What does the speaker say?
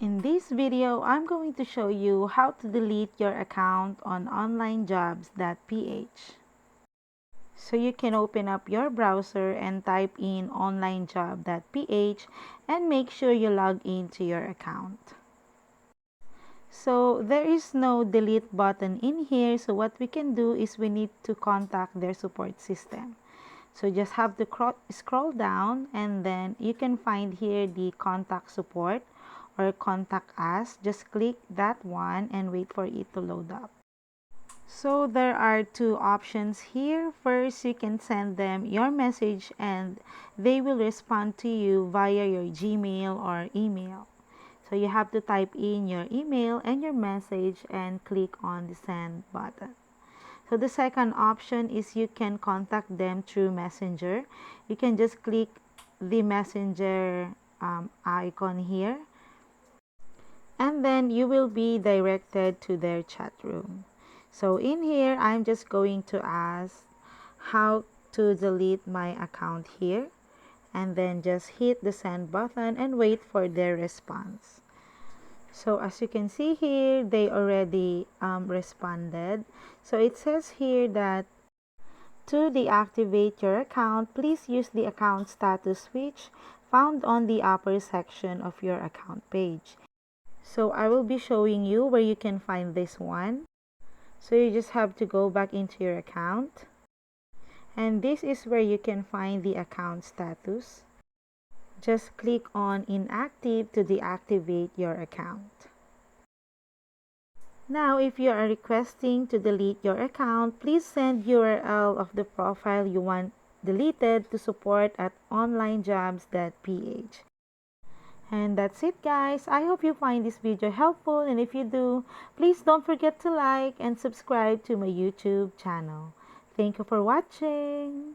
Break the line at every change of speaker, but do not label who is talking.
In this video, I'm going to show you how to delete your account on onlinejobs.ph. So you can open up your browser and type in onlinejob.ph and make sure you log into your account. So there is no delete button in here, so what we can do is we need to contact their support system. So just have to scroll down, and then you can find here the contact support or contact us. Just click that one and wait for it to load up. So there are two options here. First, you can send them your message and they will respond to you via your Gmail or email. So you have to type in your email and your message and click on the send button. So the second option is you can contact them through Messenger. You can just click the Messenger icon here, and then you will be directed to their chat room. So in here, I'm just going to ask how to delete my account here, and then just hit the send button and wait for their response. So as you can see here, they already responded. So it says here that to deactivate your account, please use the account status switch found on the upper section of your account page. So I will be showing you where you can find this one. So you just have to go back into your account. And this is where you can find the account status. Just click on inactive to deactivate your account. Now, if you are requesting to delete your account, please send URL of the profile you want deleted to support@onlinejobs.ph. And that's it, guys. I hope you find this video helpful, and if you do, please don't forget to like and subscribe to my YouTube channel. Thank you for watching.